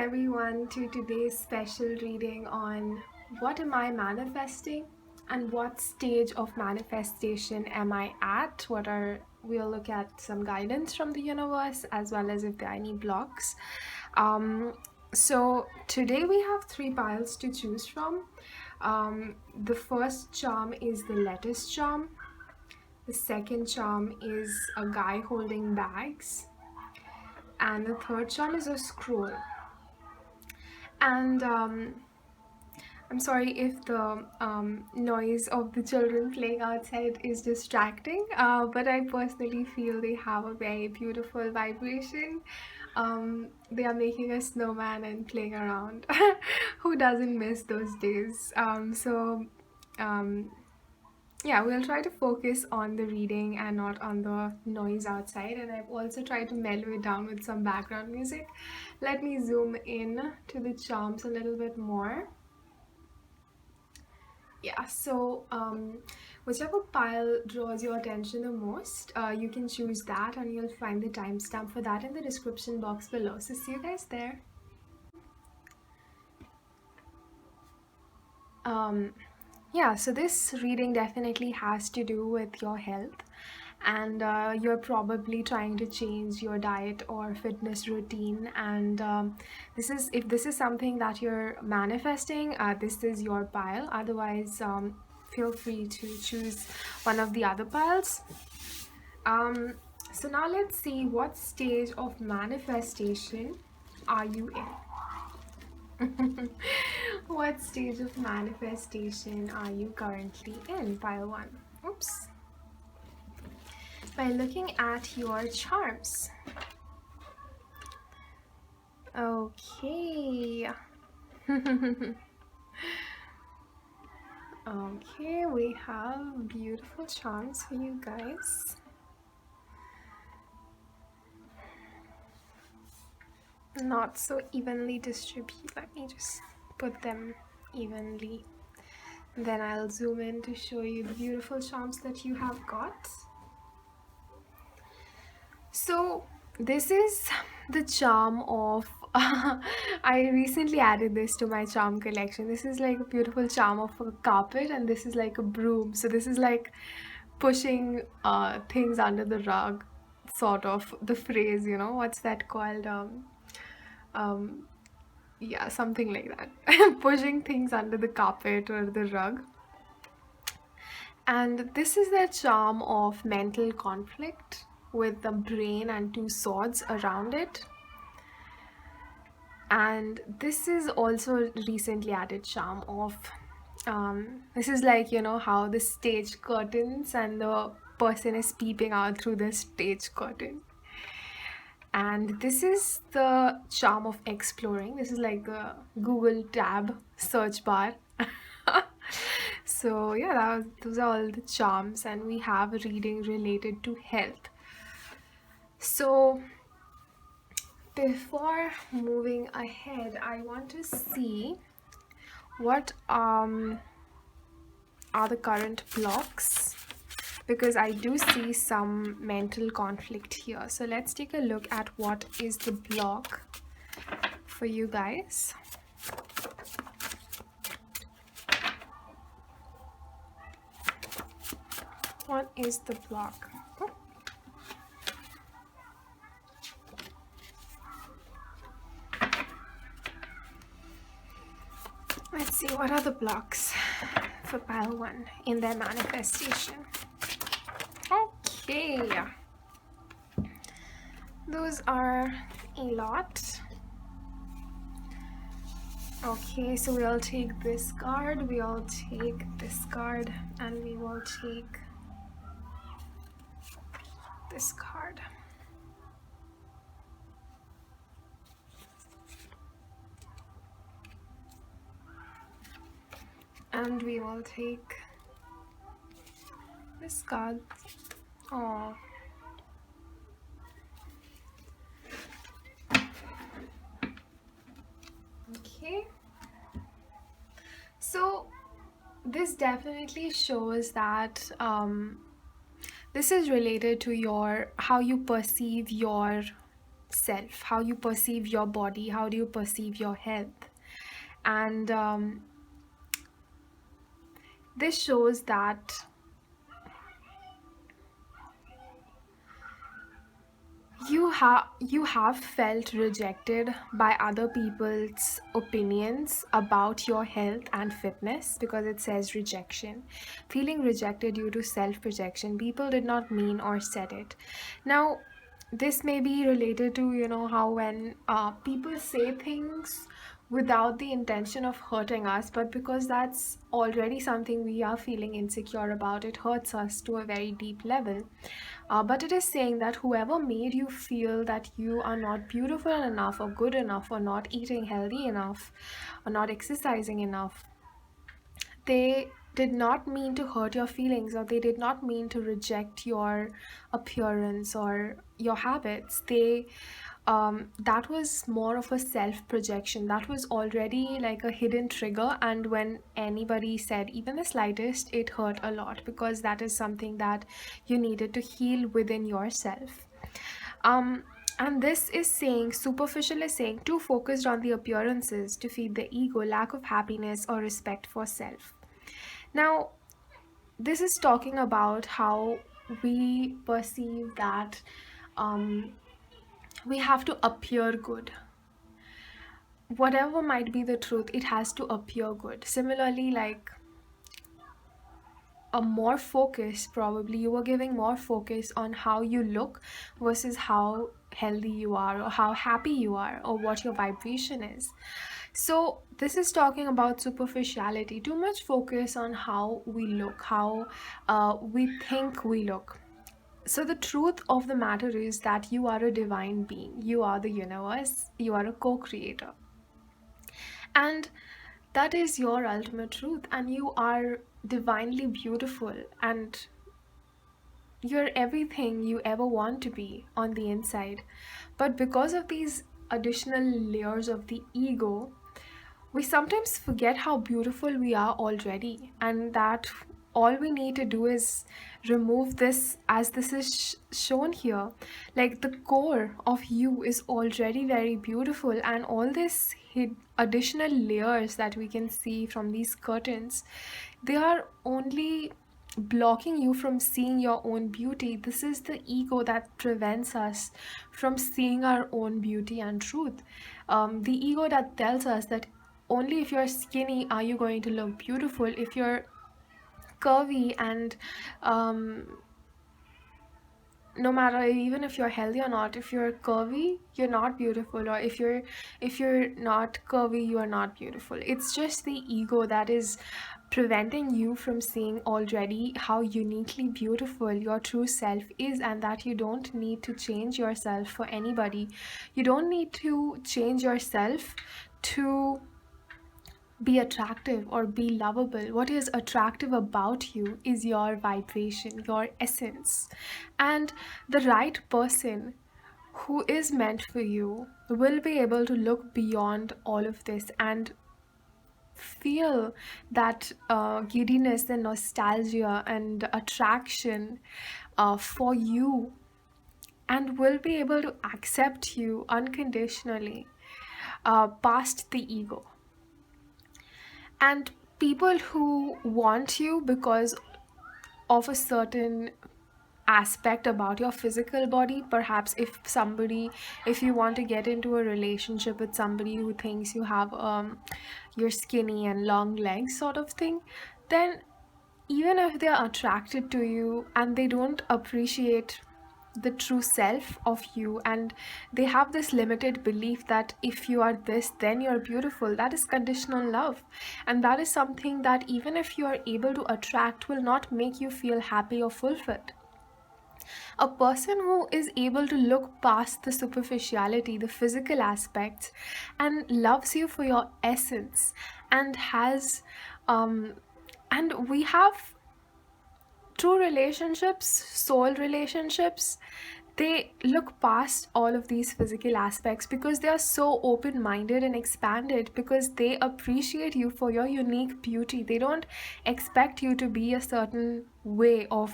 everyone to today's special reading on what am I manifesting and what stage of manifestation am I at. We'll look at some guidance from the universe as well as if there are any blocks. So today we have three piles to choose from. The first charm is the lettuce charm. The second charm is a guy holding bags. And the third charm is a scroll. And I'm sorry if the noise of the children playing outside is distracting, but I personally feel they have a very beautiful vibration. They are making a snowman and playing around. Who doesn't miss those days? Yeah, we'll try to focus on the reading and not on the noise outside. And I've also tried to mellow it down with some background music. Let me zoom in to the charms a little bit more. Yeah, so whichever pile draws your attention the most, you can choose that, and you'll find the timestamp for that in the description box below. So see you guys there. Yeah, so this reading definitely has to do with your health, and you're probably trying to change your diet or fitness routine. And if this is something that you're manifesting, this is your pile. Otherwise, feel free to choose one of the other piles. So now let's see, what stage of manifestation are you in? What stage of manifestation are you currently in, pile 1? Oops. By looking at your charms. Okay. Okay, we have beautiful charms for you guys. Not so evenly distributed. Let me just put them evenly. Then I'll zoom in to show you the beautiful charms that you have got. So this is the charm of I recently added this to my charm collection. This is like a beautiful charm of a carpet, and this is like a broom. So this is like pushing things under the rug, sort of the phrase, what's that called? Yeah, something like that. Pushing things under the carpet or the rug. And this is the charm of mental conflict with the brain and two swords around it. And this is also recently added charm of this is like, how the stage curtains and the person is peeping out through the stage curtain. And this is the charm of exploring. This is like the Google tab search bar. So yeah, those are all the charms, and we have a reading related to health. So before moving ahead, I want to see what are the current blocks, because I do see some mental conflict here. So let's take a look at what is the block for you guys. What is the block? Let's see, what are the blocks for pile 1 in their manifestation? Okay, those are a lot. Okay, so we'll take this card, we'll take this card, and we will take this card. And we will take this card. Oh. Okay. So this definitely shows that this is related to how you perceive yourself yourself, how you perceive your body, how do you perceive your health. And this shows that you have felt rejected by other people's opinions about your health and fitness, because it says rejection, feeling rejected due to self projection. People did not mean or said it. Now, this may be related to, how when people say things without the intention of hurting us, but because that's already something we are feeling insecure about, it hurts us to a very deep level. But it is saying that whoever made you feel that you are not beautiful enough, or good enough, or not eating healthy enough, or not exercising enough, they did not mean to hurt your feelings, or they did not mean to reject your appearance or your habits. That was more of a self projection. That was already like a hidden trigger, and when anybody said even the slightest, it hurt a lot, because that is something that you needed to heal within yourself. um and this is saying, superficial is saying, too focused on the appearances to feed the ego, lack of happiness or respect for self. Now, this is talking about how we perceive that um, we have to appear good. Whatever might be the truth, it has to appear good. Similarly, like a more focus, probably you were giving more focus on how you look versus how healthy you are, or how happy you are, or what your vibration is. So this is talking about superficiality, too much focus on how we look, how we think we look. So the truth of the matter is that you are a divine being, you are the universe, you are a co-creator, and that is your ultimate truth, and you are divinely beautiful, and you're everything you ever want to be on the inside. But because of these additional layers of the ego, we sometimes forget how beautiful we are already, and that all we need to do is remove this, as this is shown here. Like, the core of you is already very beautiful, and all this additional layers that we can see from these curtains, they are only blocking you from seeing your own beauty. This is the ego that prevents us from seeing our own beauty and truth. The ego that tells us that only if you're skinny are you going to look beautiful. If you're curvy and um, no matter, even if you're healthy or not, if you're curvy you're not beautiful, or if you're not curvy you are not beautiful. It's just the ego that is preventing you from seeing already how uniquely beautiful your true self is, and that you don't need to change yourself for anybody. You don't need to change yourself to be attractive or be lovable. What is attractive about you is your vibration, your essence. And the right person who is meant for you will be able to look beyond all of this and feel that giddiness and nostalgia and attraction for you, and will be able to accept you unconditionally, past the ego. And people who want you because of a certain aspect about your physical body, perhaps if you want to get into a relationship with somebody who thinks you have you're skinny and long legs sort of thing, then even if they're attracted to you and they don't appreciate the true self of you, and they have this limited belief that if you are this then you're beautiful, that is conditional love. And that is something that, even if you are able to attract, will not make you feel happy or fulfilled. A person who is able to look past the superficiality, the physical aspects, and loves you for your essence, and has and we have true relationships, soul relationships, they look past all of these physical aspects because they are so open minded and expanded, because they appreciate you for your unique beauty. They don't expect you to be a certain way of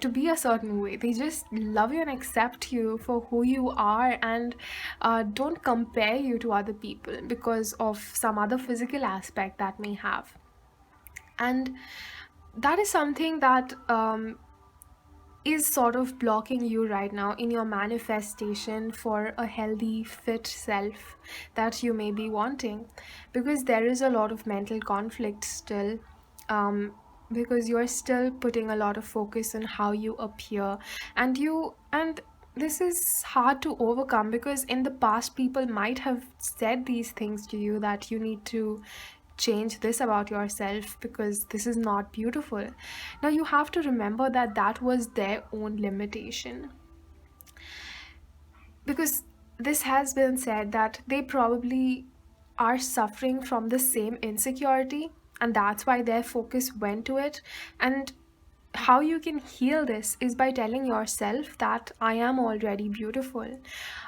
to be a certain way. They just love you and accept you for who you are, and don't compare you to other people because of some other physical aspect that may have. And that is something that is sort of blocking you right now in your manifestation for a healthy, fit self that you may be wanting, because there is a lot of mental conflict still. Um, because you're still putting a lot of focus on how you appear, and this is hard to overcome because in the past people might have said these things to you, that you need to change this about yourself because this is not beautiful. Now you have to remember that that was their own limitation, because this has been said that they probably are suffering from the same insecurity, and that's why their focus went to it. And how you can heal this is by telling yourself that I am already beautiful.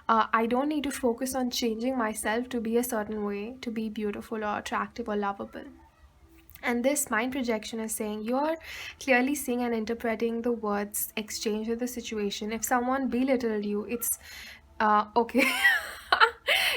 I don't need to focus on changing myself to be a certain way to be beautiful or attractive or lovable. And this mind projection is saying you're clearly seeing and interpreting the words exchanged with the situation. If someone belittled you, it's okay.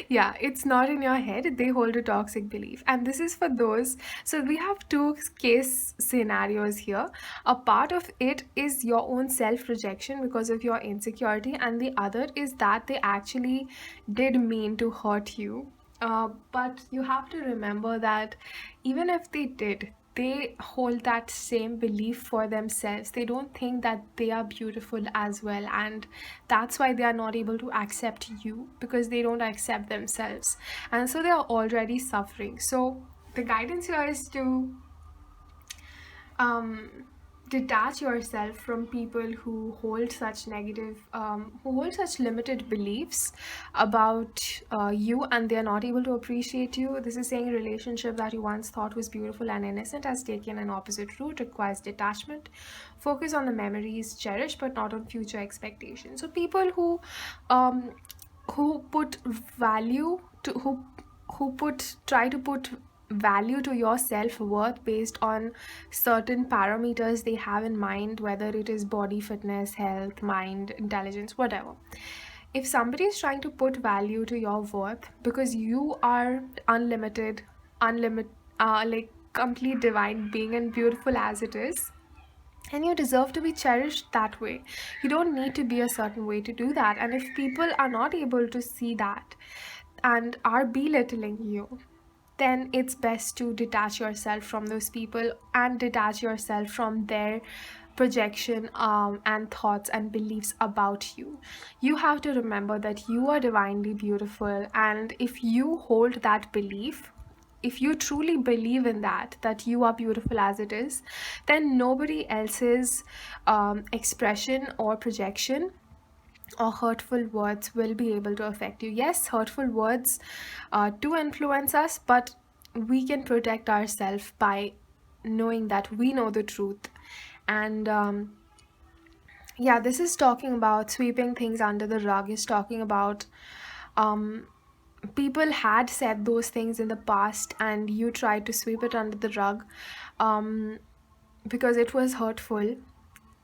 Yeah, it's not in your head. They hold a toxic belief. And this is for those. So we have two case scenarios here. A part of it is your own self projection because of your insecurity, and the other is that they actually did mean to hurt you. But you have to remember that even if they did, they hold that same belief for themselves. They don't think that they are beautiful as well, and that's why they are not able to accept you, because they don't accept themselves, and so they are already suffering. So the guidance here is to um, detach yourself from people who hold such who hold such limited beliefs about you, and they are not able to appreciate you. This is saying a relationship that you once thought was beautiful and innocent has taken an opposite route, requires detachment. Focus on the memories, cherish but not on future expectations. So people um, who put value to who put try to put value to your self-worth based on certain parameters they have in mind, whether it is body fitness, health, mind, intelligence, whatever. If somebody is trying to put value to your worth because you are unlimited, like complete divine being and beautiful as it is, and you deserve to be cherished that way. You don't need to be a certain way to do that. And if people are not able to see that and are belittling you, then it's best to detach yourself from those people and detach yourself from their projection and thoughts and beliefs about you. You have to remember that you are divinely beautiful, and if you hold that belief, if you truly believe in that you are beautiful as it is, then nobody else's expression or projection or hurtful words will be able to affect you. Yes, hurtful words do influence us, but we can protect ourselves by knowing that we know the truth. And yeah, this is talking about sweeping things under the rug, is talking about um, people had said those things in the past and you tried to sweep it under the rug um, because it was hurtful,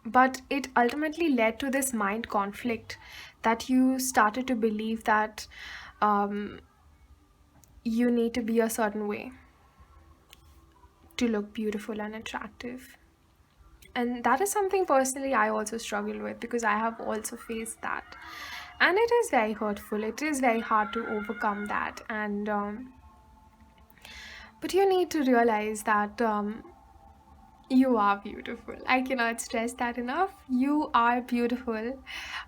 but it ultimately led to this mind conflict that you started to believe that um, you need to be a certain way to look beautiful and attractive. And that is something personally I also struggle with, because I have also faced that. And it is very hurtful. It is very hard to overcome that. And but you need to realize that you are beautiful. I cannot stress that enough. You are beautiful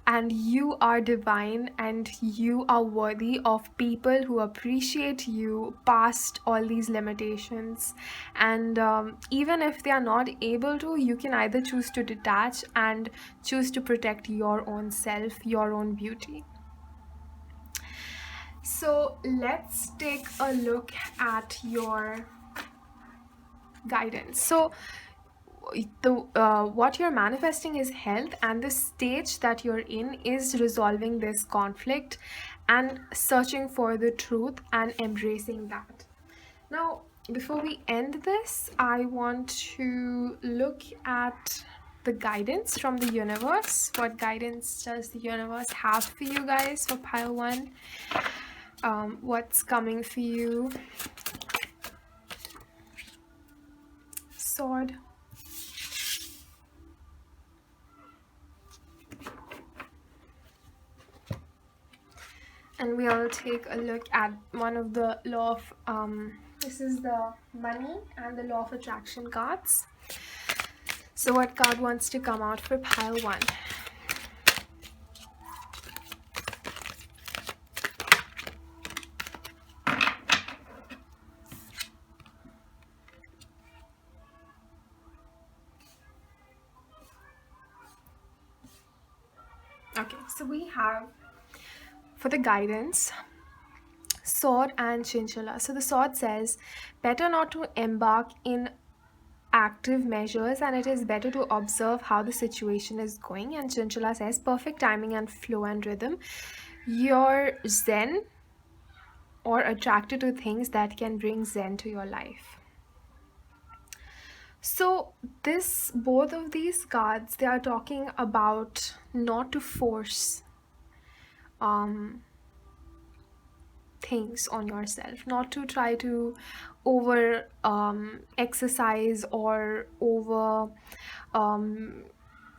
and you are divine, and you are worthy of people who appreciate you past all these limitations. And even if they are not able to, you can either choose to detach and choose to protect your own self, your own beauty. So let's take a look at your guidance. So the what you're manifesting is health, and the stage that you're in is resolving this conflict and searching for the truth and embracing that. Now, before we end this, I want to look at the guidance from the universe. What guidance does the universe have for you guys for pile one? What's coming for you? Sword. And we'll take a look at one of the law of this is the money and the law of attraction cards. So what card wants to come out for pile one? Okay, so we have for the guidance sword and chinchilla. So the sword says better not to embark in active measures, and it is better to observe how the situation is going. And chinchilla says perfect timing and flow and rhythm. You're zen or attracted to things that can bring zen to your life. So this both of these cards, they are talking about not to force things on yourself, not to try to over exercise or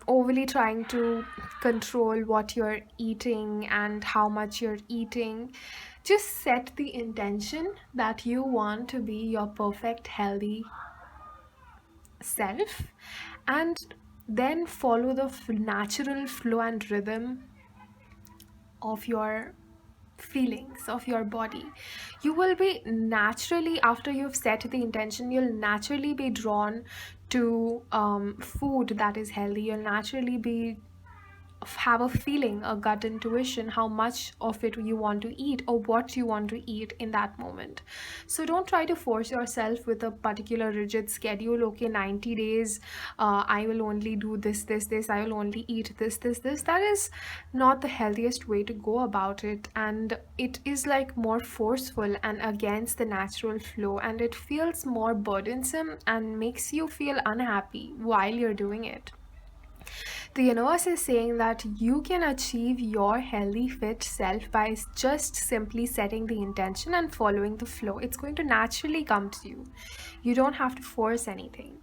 overly trying to control what you're eating and how much you're eating. Just set the intention that you want to be your perfect healthy self, and then follow the natural flow and rhythm of your feelings of your body. You will be naturally, after you've set the intention, you'll naturally be drawn to food that is healthy. You'll naturally be have a feeling, a gut intuition, how much of it you want to eat or what you want to eat in that moment. So don't try to force yourself with a particular rigid schedule. Okay, 90 days, I will only do this, I will only eat this. That is not the healthiest way to go about it, and it is like more forceful and against the natural flow, and it feels more burdensome and makes you feel unhappy while you're doing it. The universe is saying that you can achieve your healthy, fit self by just simply setting the intention and following the flow. It's going to naturally come to you. You don't have to force anything.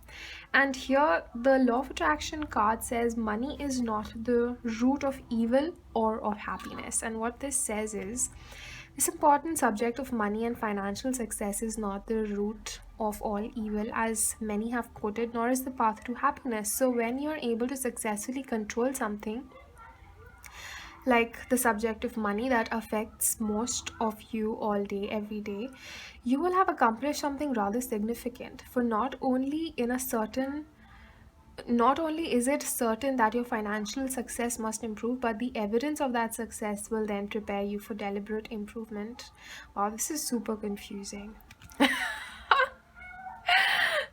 And here, the law of attraction card says money is not the root of evil or of happiness. And what this says is this important subject of money and financial success is not the root of all evil, as many have quoted, nor is the path to happiness. So, when you're able to successfully control something like the subject of money that affects most of you all day, every day, you will have accomplished something rather significant. For not only is it certain that your financial success must improve, but the evidence of that success will then prepare you for deliberate improvement. Wow, this is super confusing.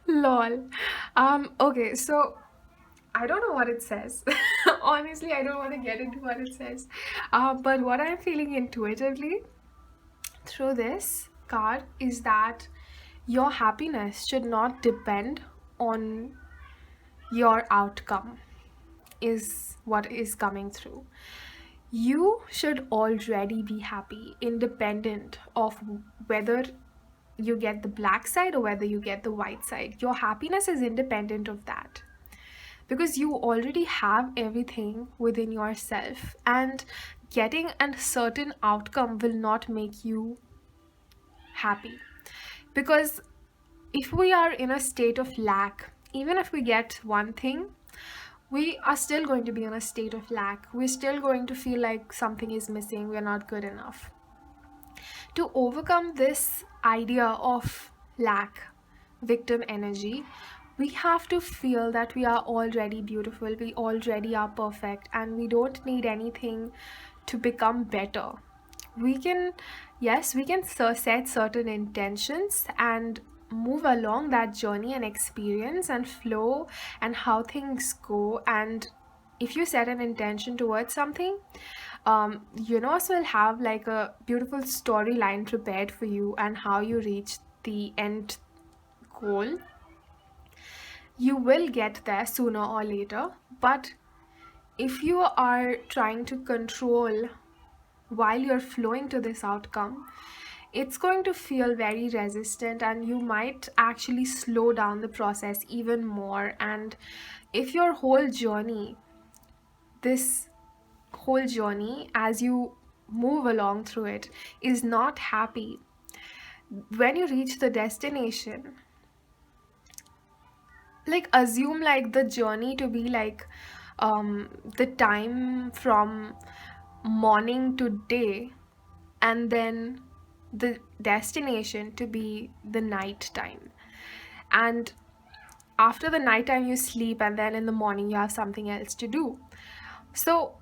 Lol. Okay, so I don't know what it says. Honestly, I don't want to get into what it says. But what I'm feeling intuitively through this card is that your happiness should not depend on your outcome, is what is coming through. You should already be happy, independent of whether you get the black side or whether you get the white side. Your happiness is independent of that because you already have everything within yourself, and getting a certain outcome will not make you happy. Because if we are in a state of lack, even if we get one thing, we are still going to be in a state of lack. We're still going to feel like something is missing, we're not good enough. To overcome this idea of lack, victim energy, we have to feel that we are already beautiful, we already are perfect, and we don't need anything to become better. We can, yes, we can set certain intentions and move along that journey and experience and flow and how things go. And if you set an intention towards something, universe will have like a beautiful storyline prepared for you and how you reach the end goal. You will get there sooner or later, but if you are trying to control while you're flowing to this outcome, it's going to feel very resistant and you might actually slow down the process even more. And if your this whole journey, as you move along through it, is not happy, when you reach the destination, like assume like the journey to be like the time from morning to day, and then the destination to be the night time. And after the night time you sleep, and then in the morning you have something else to do. So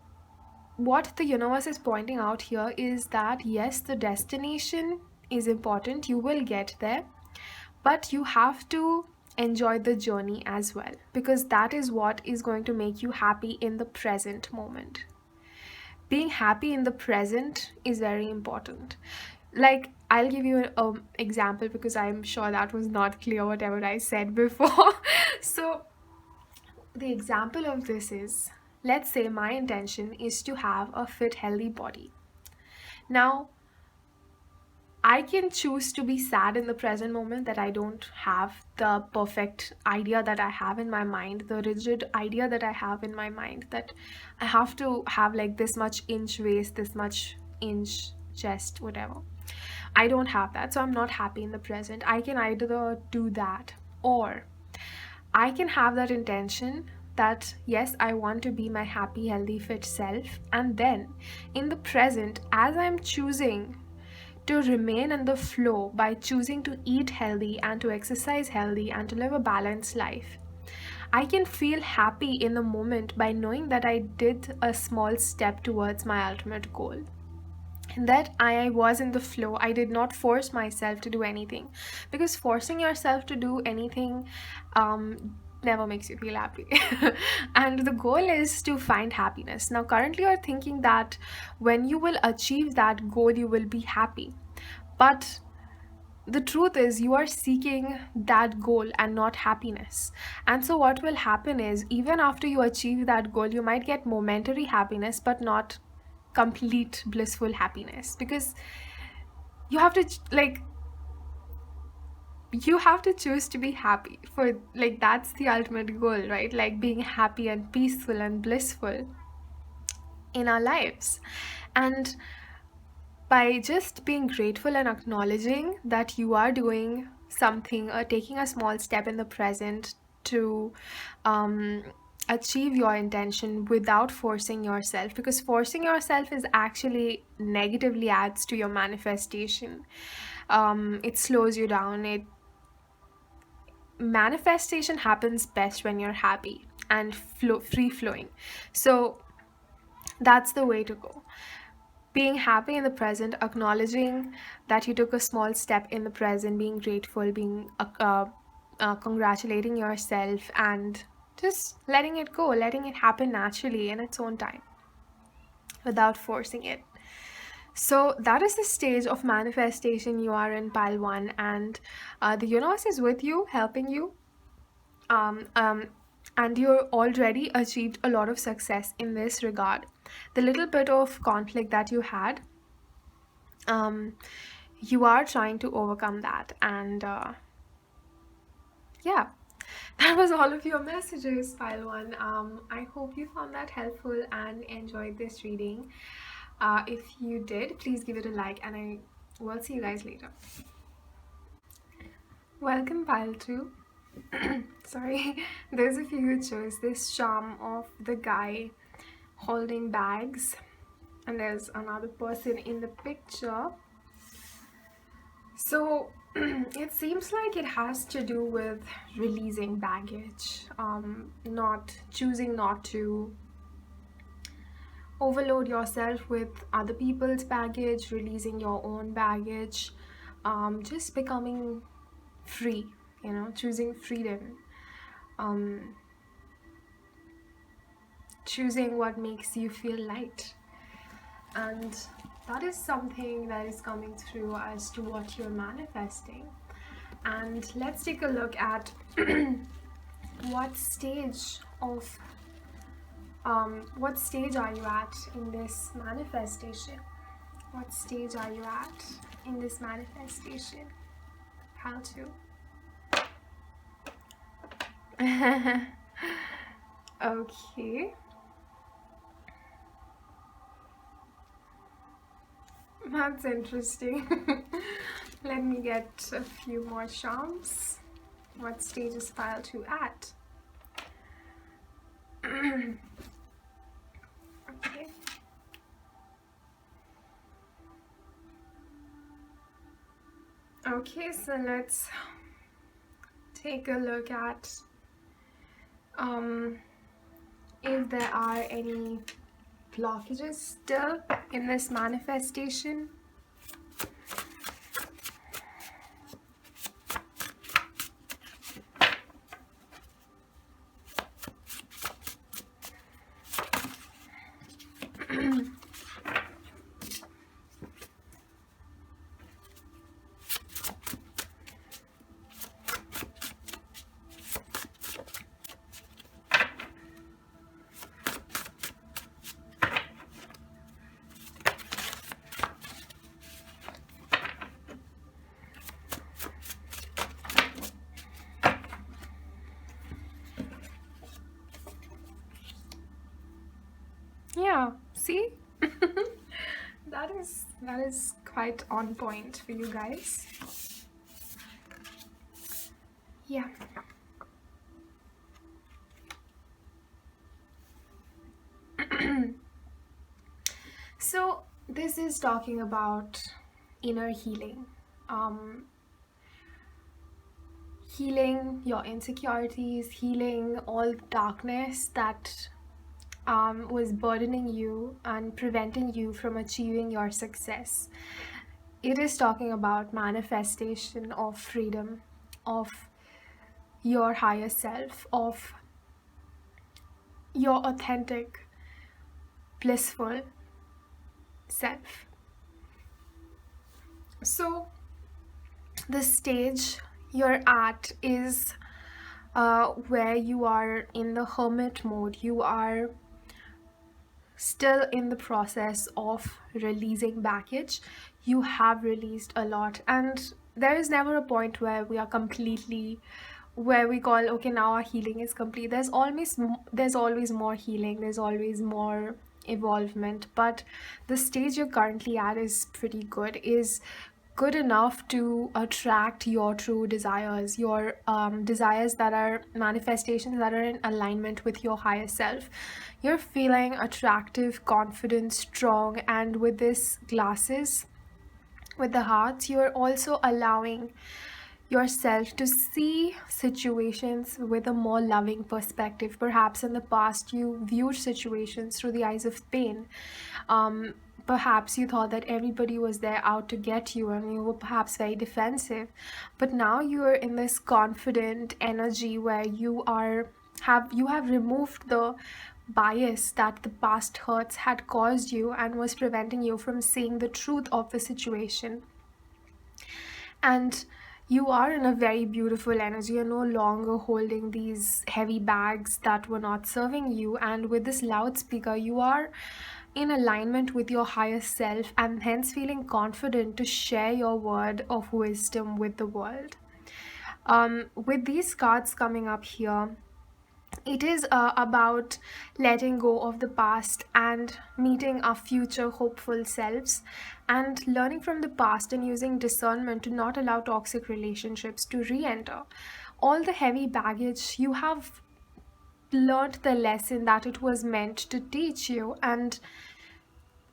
what the universe is pointing out here is that yes, the destination is important, you will get there, but you have to enjoy the journey as well, because that is what is going to make you happy in the present moment. Being happy in the present is very important. Like, I'll give you an example, because I'm sure that was not clear whatever I said before. So the example of this is, let's say my intention is to have a fit, healthy body. Now, I can choose to be sad in the present moment that I don't have the perfect idea that I have in my mind, the rigid idea that I have in my mind, that I have to have like this much inch waist, this much inch chest, whatever. I don't have that, so I'm not happy in the present. I can either do that, or I can have that intention that yes, I want to be my happy, healthy, fit self, and then in the present, as I'm choosing to remain in the flow by choosing to eat healthy and to exercise healthy and to live a balanced life, I can feel happy in the moment by knowing that I did a small step towards my ultimate goal. And that I was in the flow. I did not force myself to do anything, because forcing yourself to do anything never makes you feel happy. And the goal is to find happiness. Now, currently, you're thinking that when you will achieve that goal, you will be happy. But the truth is, you are seeking that goal and not happiness. And so, what will happen is, even after you achieve that goal, you might get momentary happiness, but not complete blissful happiness, because you have to like you have to choose to be happy for, like, that's the ultimate goal, right? Like being happy and peaceful and blissful in our lives. And by just being grateful and acknowledging that you are doing something or taking a small step in the present to um, achieve your intention without forcing yourself, because forcing yourself is actually negatively adds to your manifestation. It slows you down. It Manifestation happens best when you're happy and free flowing. So that's the way to go. Being happy in the present, acknowledging that you took a small step in the present, being grateful, being congratulating yourself, and just letting it go, letting it happen naturally in its own time without forcing it. So that is the stage of manifestation you are in, pile one, and the universe is with you, helping you, um, um, and you already achieved a lot of success in this regard. The little bit of conflict that you had, um, you are trying to overcome that. And yeah, that was all of your messages, pile one. I hope you found that helpful and enjoyed this reading. If you did, please give it a like, and I will see you guys later. Welcome, pile two. Sorry, there's a few who chose this charm of the guy holding bags, and there's another person in the picture. So it seems like it has to do with releasing baggage, not choosing not to overload yourself with other people's baggage, releasing your own baggage, just becoming free, choosing freedom, um, choosing what makes you feel light. And that is something that is coming through as to what you're manifesting. And let's take a look at what stage of what stage are you at in this manifestation? What stage are you at in this manifestation? How to? Okay, that's interesting. Let me get a few more charms. What stage is file 2 at? Okay. Okay, so let's take a look at if there are any blockages still in this manifestation. Yeah, see? that is quite on point for you guys. Yeah. So this is talking about inner healing. Um, Healing your insecurities, healing all the darkness that was burdening you and preventing you from achieving your success. It is talking about manifestation of freedom, of your higher self, of your authentic, blissful self. So, the stage you're at is where you are in the hermit mode. You are still in the process of releasing baggage. You have released a lot, and there is never a point where we are completely, where we call, okay, now our healing is complete. There's always more healing, there's always more evolvement, but the stage you're currently at is pretty good, is good enough to attract your true desires, your desires that are manifestations that are in alignment with your higher self. You're feeling attractive, confident, strong, and with this glasses, with the hearts, you're also allowing yourself to see situations with a more loving perspective. Perhaps in the past, you viewed situations through the eyes of pain. Um, Perhaps you thought that everybody was there out to get you and you were perhaps very defensive. But now you're in this confident energy where you have removed the bias that the past hurts had caused you and was preventing you from seeing the truth of the situation. And you are in a very beautiful energy. You're no longer holding these heavy bags that were not serving you. And with this loudspeaker, you are in alignment with your higher self and hence feeling confident to share your word of wisdom with the world. With these cards coming up here, it is about letting go of the past and meeting our future hopeful selves and learning from the past and using discernment to not allow toxic relationships to re enter. All the heavy baggage, you have learned the lesson that it was meant to teach you, and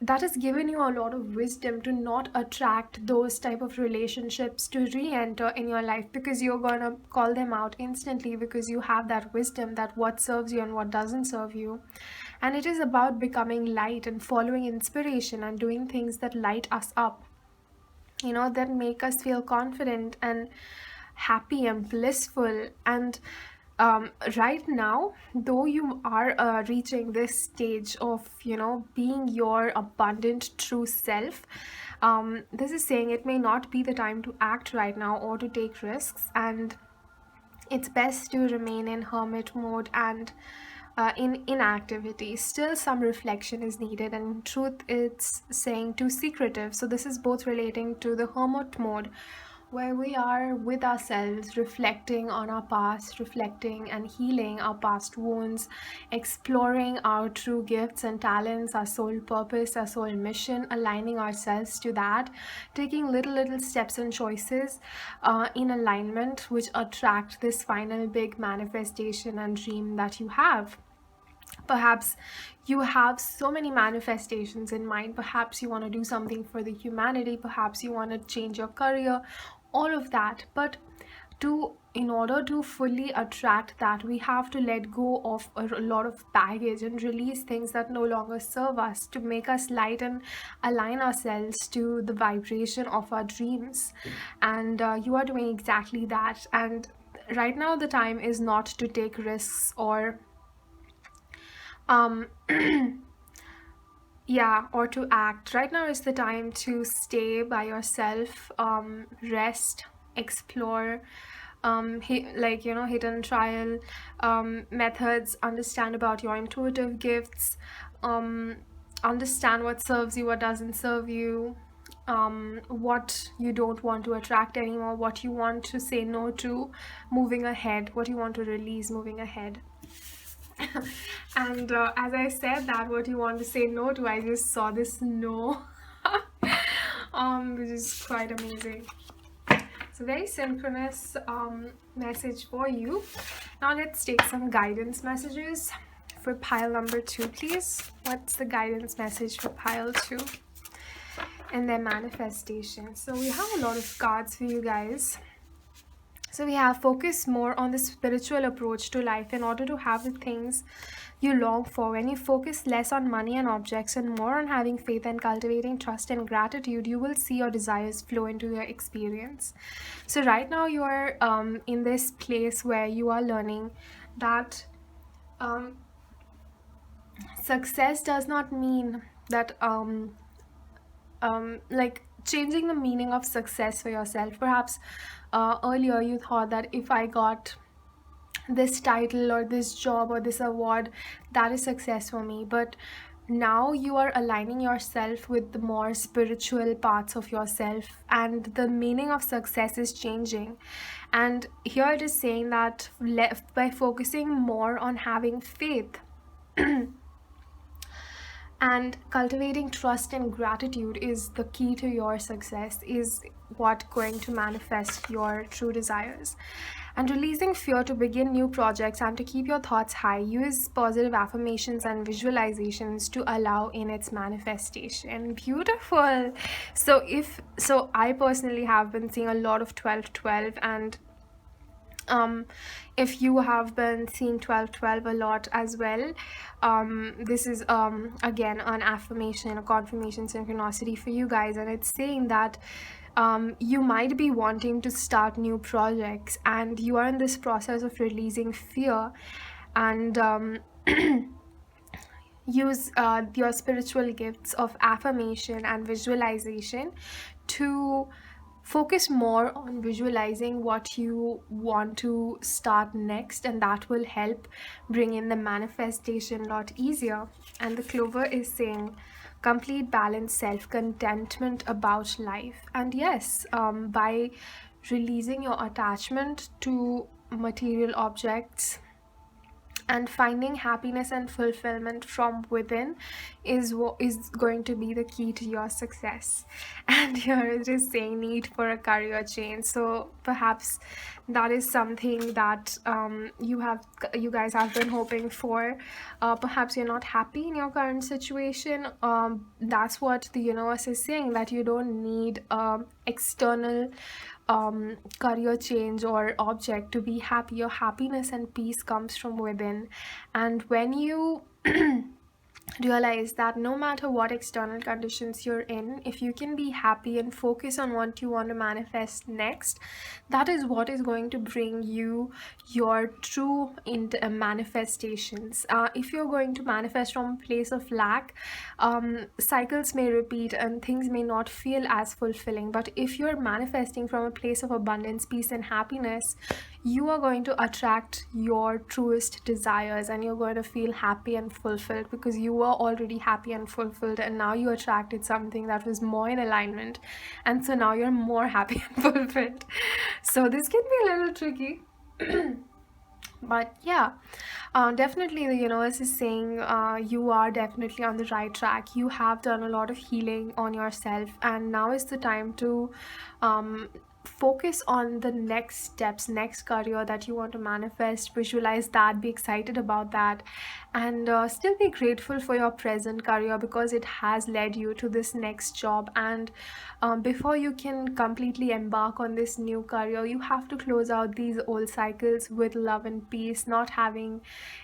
that has given you a lot of wisdom to not attract those type of relationships to re-enter in your life, because you're going to call them out instantly because you have that wisdom that what serves you and what doesn't serve you. And it is about becoming light and following inspiration and doing things that light us up, that make us feel confident and happy and blissful. And right now, though you are reaching this stage of being your abundant true self, this is saying it may not be the time to act right now or to take risks. And It's best to remain in hermit mode and in inactivity. Still, some reflection is needed, and in truth, it's saying too secretive. So, this is both relating to the hermit mode, where we are with ourselves, reflecting on our past, reflecting and healing our past wounds, exploring our true gifts and talents, our soul purpose, our soul mission, aligning ourselves to that, taking little steps and choices in alignment, which attract this final big manifestation and dream that you have. Perhaps you have so many manifestations in mind. Perhaps you want to do something for the humanity. Perhaps you want to change your career, all of that. But in order to fully attract that, we have to let go of a lot of baggage and release things that no longer serve us, to make us light and align ourselves to the vibration of our dreams. And you are doing exactly that. And right now the time is not to take risks or um yeah, or to act. Right now is the time to stay by yourself, rest, explore, hidden trial methods, understand about your intuitive gifts, um understand what serves you, what doesn't serve you, what you don't want to attract anymore, what you want to say no to moving ahead, what you want to release moving ahead. And as I said that, what you want to say no to, I just saw this no, which is quite amazing. It's a very synchronous message for you. Now let's take some guidance messages for pile number 2, please. What's the guidance message for pile 2 and their manifestation? So we have a lot of cards for you guys. So we have focus more on the spiritual approach to life in order to have the things you long for. When you focus less on money and objects and more on having faith and cultivating trust and gratitude, you will see your desires flow into your experience. So right now you are in this place where you are learning that success does not mean that like changing the meaning of success for yourself. Perhaps earlier you thought that if I got this title or this job or this award, that is success for me. But now you are aligning yourself with the more spiritual parts of yourself, and the meaning of success is changing. And here it is saying that by focusing more on having faith and cultivating trust and gratitude is the key to your success, is what going to manifest your true desires. And releasing fear to begin new projects and to keep your thoughts high, use positive affirmations and visualizations to allow in its manifestation. Beautiful. So I personally have been seeing a lot of 1212, and if you have been seeing 1212 a lot as well, this is again an affirmation, a confirmation synchronicity for you guys, and it's saying that you might be wanting to start new projects and you are in this process of releasing fear, and use your spiritual gifts of affirmation and visualization to focus more on visualizing what you want to start next, and that will help bring in the manifestation a lot easier. And the clover is saying complete balance, self-contentment about life. And yes, by releasing your attachment to material objects and finding happiness and fulfillment from within is what is going to be the key to your success. And here it is saying need for a career change. So perhaps that is something that you guys have been hoping for. Perhaps you're not happy in your current situation. That's what the universe is saying, that you don't need external career change or object to be happy. Your happiness and peace comes from within. And when you realize that no matter what external conditions you're in, if you can be happy and focus on what you want to manifest next, that is what is going to bring you your true manifestations. If you're going to manifest from a place of lack, cycles may repeat and things may not feel as fulfilling. But if you're manifesting from a place of abundance, peace, and happiness, you are going to attract your truest desires, and you're going to feel happy and fulfilled because you were already happy and fulfilled, and now you attracted something that was more in alignment, and so now you're more happy and fulfilled. So this can be a little tricky. But yeah, definitely the universe is saying you are definitely on the right track. You have done a lot of healing on yourself, and now is the time to um, focus on the next steps, next career that you want to manifest. Visualize that, be excited about that, and still be grateful for your present career because it has led you to this next job. And before you can completely embark on this new career, you have to close out these old cycles with love and peace, not having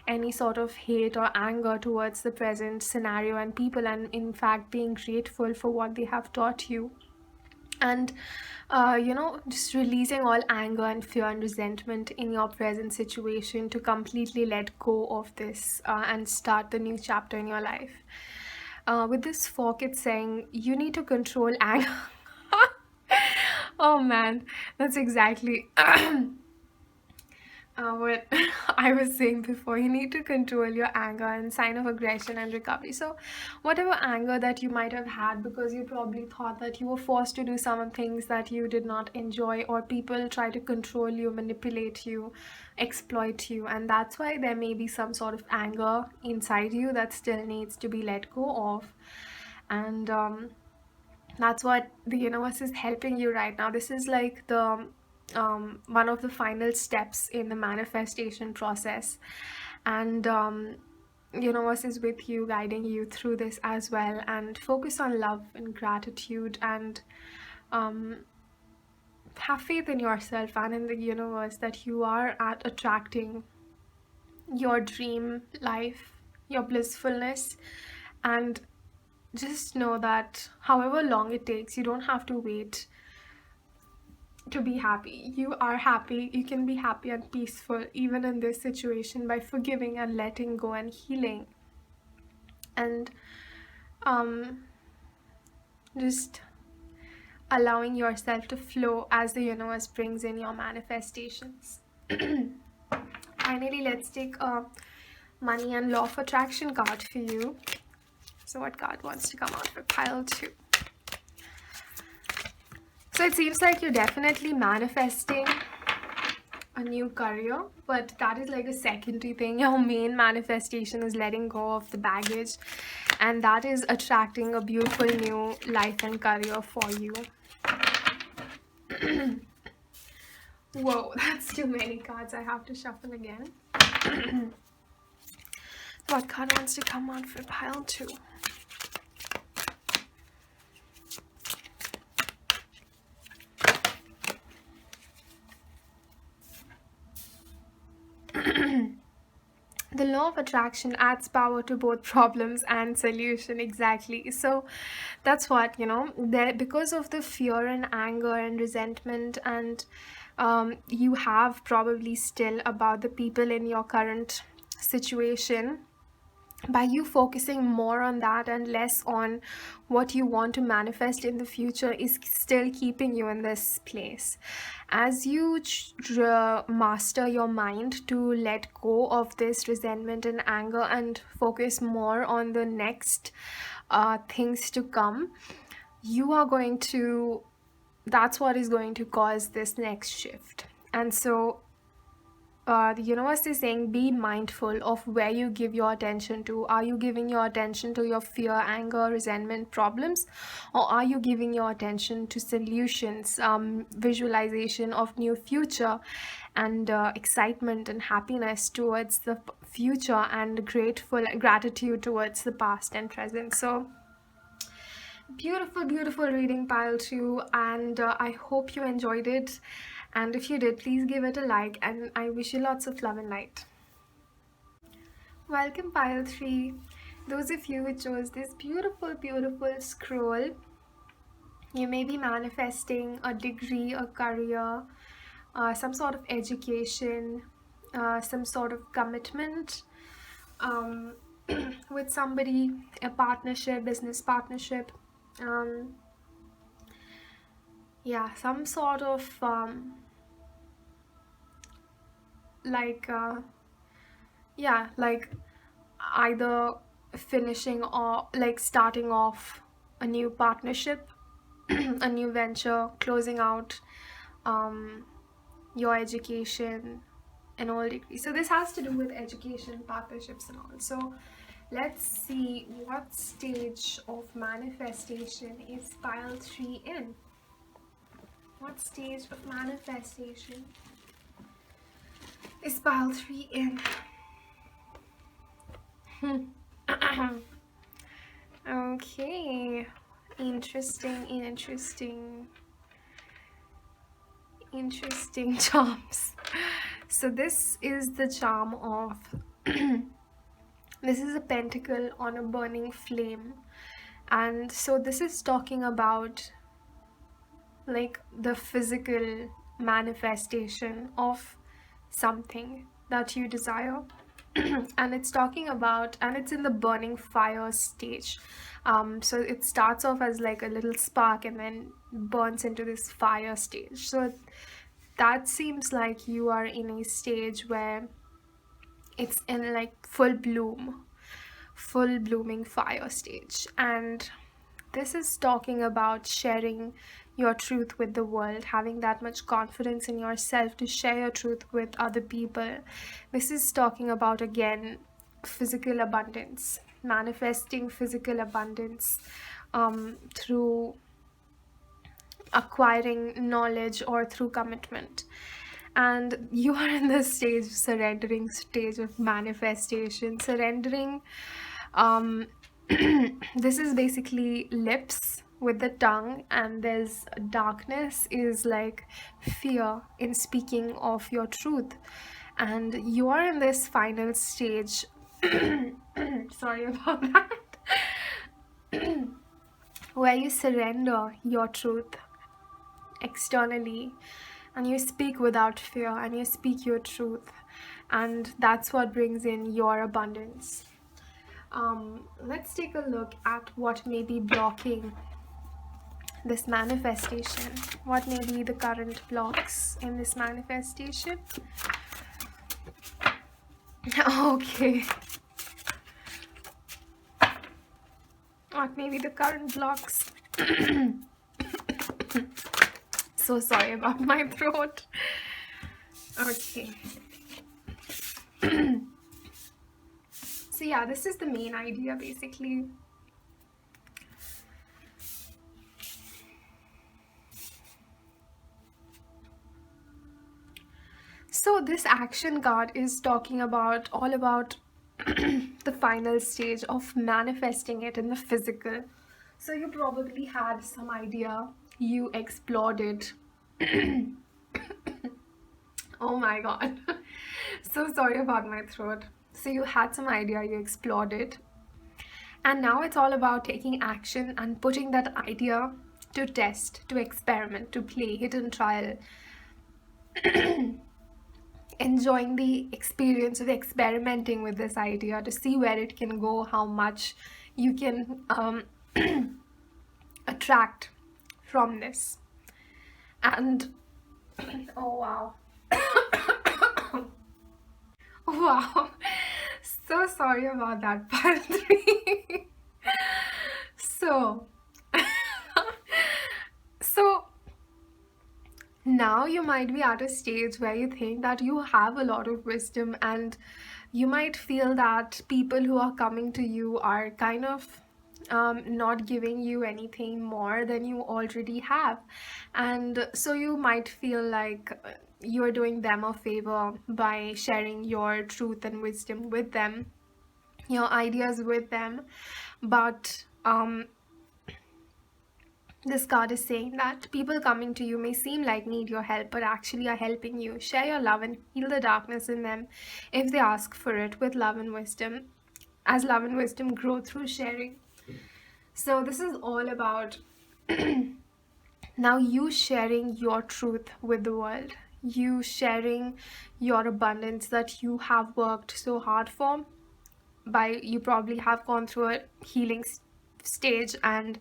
any sort of hate or anger towards the present scenario and people, and in fact being grateful for what they have taught you. And just releasing all anger and fear and resentment in your present situation to completely let go of this and start the new chapter in your life. With this fork, it's saying you need to control anger. Oh man, that's exactly what I was saying before. You need to control your anger and sign of aggression and recovery. So, whatever anger that you might have had because you probably thought that you were forced to do some things that you did not enjoy, or people try to control you, manipulate you, exploit you, and that's why there may be some sort of anger inside you that still needs to be let go of. And that's what the universe is helping you right now. This is like the one of the final steps in the manifestation process, and universe is with you, guiding you through this as well. And focus on love and gratitude, and um, have faith in yourself and in the universe that you are at attracting your dream life, your blissfulness. And just know that however long it takes, you don't have to wait to be happy. You are happy. You can be happy and peaceful even in this situation by forgiving and letting go and healing. And um, just allowing yourself to flow as the universe brings in your manifestations. Finally, let's take a money and law of attraction card for you. So what card wants to come out for pile 2? So it seems like you're definitely manifesting a new career, but that is like a secondary thing. Your main manifestation is letting go of the baggage, and that is attracting a beautiful new life and career for you. Whoa, that's too many cards. I have to shuffle again. What card wants to come out for pile 2? The law of attraction adds power to both problems and solution. Exactly. So that's what, there, because of the fear and anger and resentment, and you have probably still about the people in your current situation, by you focusing more on that and less on what you want to manifest in the future, is still keeping you in this place. As you master your mind to let go of this resentment and anger and focus more on the next things to come, you are going to, that's what is going to cause this next shift. And so the universe is saying be mindful of where you give your attention to. Are you giving your attention to your fear, anger, resentment, problems, or are you giving your attention to solutions, visualization of new future, and excitement and happiness towards the future, and gratitude towards the past and present? So beautiful, beautiful reading, pile 2, and I hope you enjoyed it. And if you did, please give it a like, and I wish you lots of love and light. Welcome, pile 3. Those of you who chose this beautiful, beautiful scroll, you may be manifesting a degree, a career, some sort of education, some sort of commitment um, with somebody, a partnership, business partnership. Um, yeah, some sort of like, like either finishing or like starting off a new partnership, a new venture, closing out um, your education and all degrees. So this has to do with education, partnerships, and all. So let's see what stage of manifestation is pile 3 in. What stage of manifestation is pile 3 in? Okay, interesting charms. So this is the charm of this is a pentacle on a burning flame, and so this is talking about like the physical manifestation of something that you desire. And it's talking about, and it's in the burning fire stage. So it starts off as like a little spark and then burns into this fire stage. So that seems like you are in a stage where it's in like full blooming fire stage. And this is talking about sharing your truth with the world, having that much confidence in yourself to share your truth with other people. This is talking about, again, physical abundance, manifesting physical abundance through acquiring knowledge or through commitment. And you are in this stage, surrendering stage of manifestation, surrendering. This is basically lips with the tongue, and there's darkness is like fear in speaking of your truth. And you are in this final stage. Sorry about that. Where you surrender your truth externally and you speak without fear and you speak your truth, and that's what brings in your abundance. Let's take a look at what may be blocking this manifestation. What may be the current blocks in this manifestation? Okay. What may be the current blocks? So sorry about my throat. Okay. So yeah, this is the main idea basically. So this action card is talking about all about the final stage of manifesting it in the physical. So you probably had some idea, you explored it. Oh my god. So sorry about my throat. So you had some idea, you explored it. And now it's all about taking action and putting that idea to test, to experiment, to play, hit and trial. Enjoying the experience of experimenting with this idea to see where it can go, how much you can attract from this. And oh wow. Wow. So sorry about that, part 3. So so now you might be at a stage where you think that you have a lot of wisdom, and you might feel that people who are coming to you are kind of not giving you anything more than you already have. And so you might feel like you're doing them a favor by sharing your truth and wisdom with them, your ideas with them. But this card is saying that people coming to you may seem like need your help, but actually are helping you. Share your love and heal the darkness in them if they ask for it with love and wisdom. as love and wisdom grow through sharing. So this is all about now you sharing your truth with the world, you sharing your abundance that you have worked so hard for. By you probably have gone through a healing stage and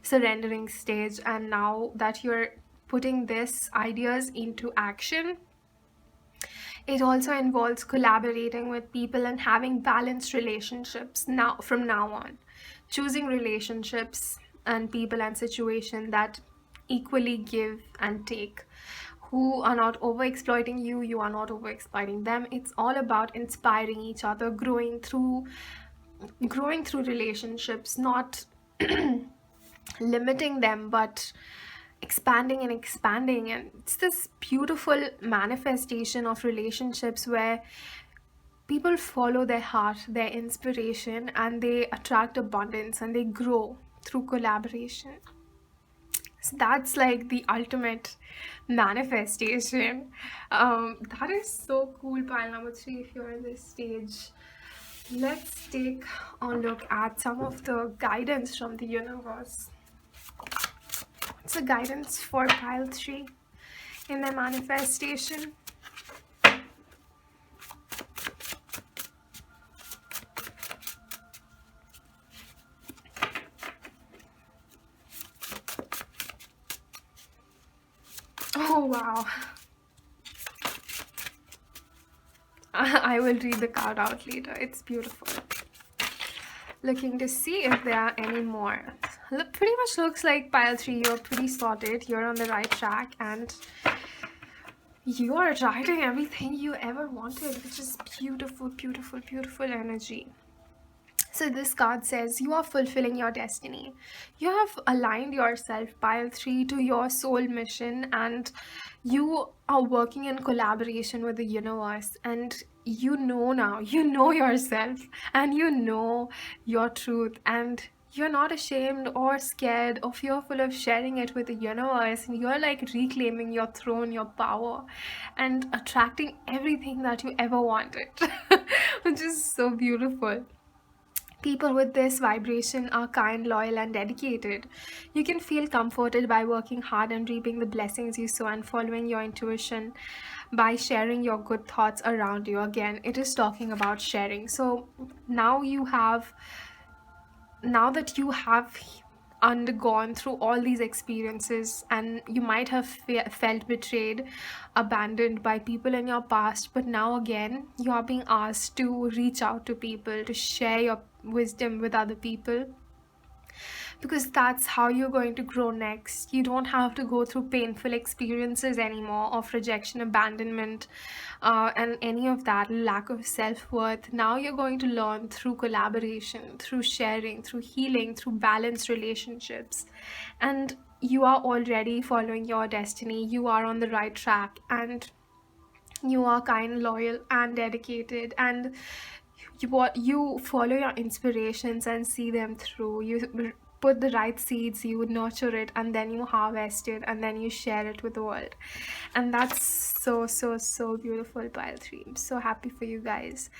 surrendering stage, and now that you're putting this ideas into action, it also involves collaborating with people and having balanced relationships now from now on. Choosing relationships and people and situation that equally give and take, who are not over exploiting you, you are not over exploiting them. It's all about inspiring each other, growing through relationships, not limiting them, but expanding and expanding. And it's this beautiful manifestation of relationships where people follow their heart, their inspiration, and they attract abundance and they grow through collaboration. So that's like the ultimate manifestation. That is so cool. Pile number three, if you're in this stage, let's take a look at some of the guidance from the universe. What's the guidance for pile three in their manifestation? Oh wow. I will read the card out later. It's beautiful. Looking to see if there are any more. Pretty much looks like pile 3, you're pretty sorted, you're on the right track, and you are writing everything you ever wanted, which is beautiful, beautiful, beautiful energy. So this card says you are fulfilling your destiny. You have aligned yourself, pile 3, to your soul mission, and you are working in collaboration with the universe. And you know now, you know yourself, and you know your truth, and you're not ashamed or scared or fearful of sharing it with the universe. And you're like reclaiming your throne, your power, and attracting everything that you ever wanted, which is so beautiful. People with this vibration are kind, loyal, and dedicated. You can feel comforted by working hard and reaping the blessings you sow and following your intuition by sharing your good thoughts around you. Again, it is talking about sharing. So now now that you have undergone through all these experiences, and you might have felt betrayed, abandoned by people in your past, but now again you are being asked to reach out to people, to share your wisdom with other people, because that's how you're going to grow next. You don't have to go through painful experiences anymore of rejection, abandonment, and any of that lack of self-worth. Now you're going to learn through collaboration, through sharing, through healing, through balanced relationships. And you are already following your destiny. You are on the right track, and you are kind, loyal, and dedicated, and you follow your inspirations and see them through. You put the right seeds, you nurture it, and then you harvest it, and then you share it with the world. And that's so, so, so beautiful, pile 3. I'm so happy for you guys.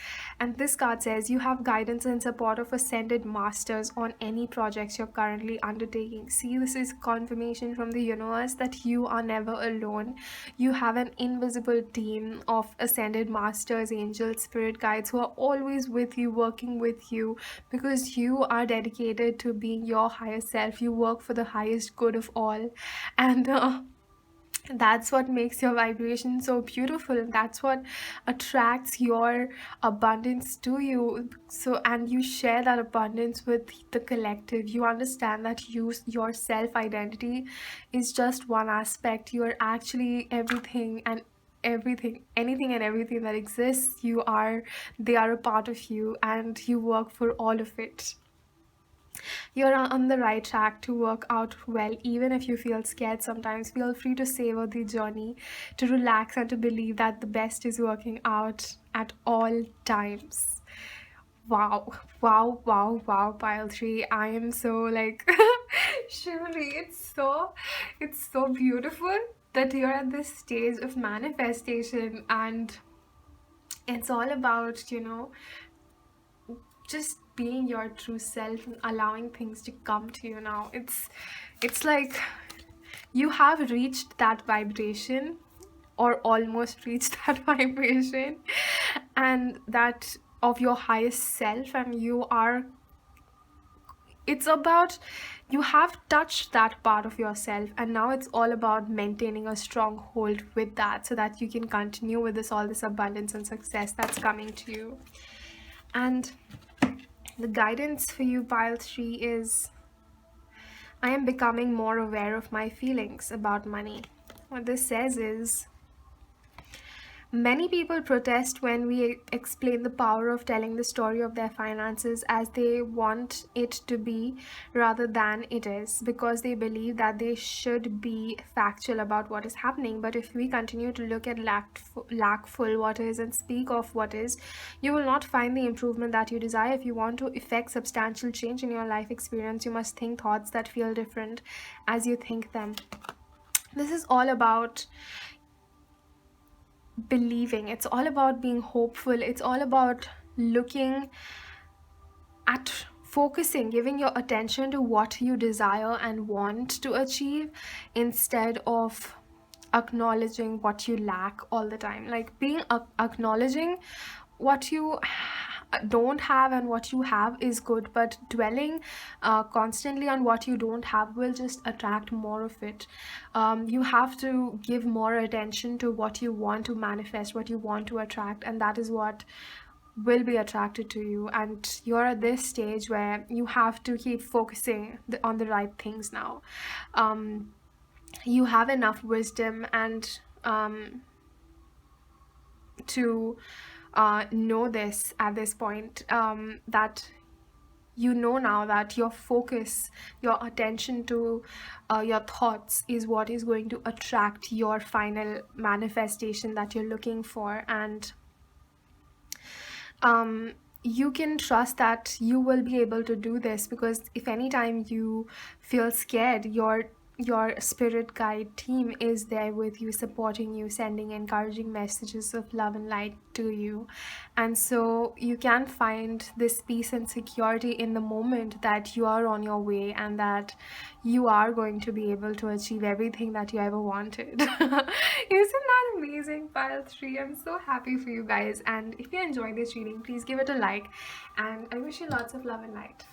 And this card says you have guidance and support of ascended masters on any projects you're currently undertaking. See, this is confirmation from the universe that you are never alone. You have an invisible team of ascended masters, angels, spirit guides who are always with you, working with you, because you are dedicated to being your higher self. You work for the highest good of all. And that's what makes your vibration so beautiful. That's what attracts your abundance to you. So, and you share that abundance with the collective. You understand that your self identity is just one aspect. You are actually everything, and anything and everything that exists, they are a part of you, and you work for all of it. You're on the right track to work out well, even if you feel scared sometimes. Feel free to savor the journey, to relax, and to believe that the best is working out at all times. Wow, wow, wow, wow, pile 3. I am so like shivery. It's so beautiful that you're at this stage of manifestation, and it's all about, just being your true self and allowing things to come to you now. It's like you have reached that vibration, or almost reached that vibration, and that of your highest self, and you are, it's about, you have touched that part of yourself, and now it's all about maintaining a strong hold with that so that you can continue with this, all this abundance and success that's coming to you. And the guidance for you, pile 3, is I am becoming more aware of my feelings about money. What this says is, many people protest when we explain the power of telling the story of their finances as they want it to be rather than it is, because they believe that they should be factual about what is happening. But if we continue to look at lackful what is and speak of what is, you will not find the improvement that you desire. If you want to effect substantial change in your life experience, you must think thoughts that feel different as you think them. This is all about believing, it's all about being hopeful, it's all about looking at, focusing, giving your attention to what you desire and want to achieve, instead of acknowledging what you lack all the time. Like being acknowledging what you don't have and what you have is good, but dwelling constantly on what you don't have will just attract more of it. You have to give more attention to what you want to manifest, what you want to attract, and that is what will be attracted to you. And you're at this stage where you have to keep focusing on the right things now. You have enough wisdom and to know this at this point, that you know now that your focus, your attention to your thoughts is what is going to attract your final manifestation that you're looking for. And you can trust that you will be able to do this, because if anytime you feel scared, your spirit guide team is there with you, supporting you, sending encouraging messages of love and light to you. And so you can find this peace and security in the moment that you are on your way, and that you are going to be able to achieve everything that you ever wanted. Isn't that amazing, pile 3? I'm so happy for you guys. And if you enjoyed this reading, please give it a like, and I wish you lots of love and light.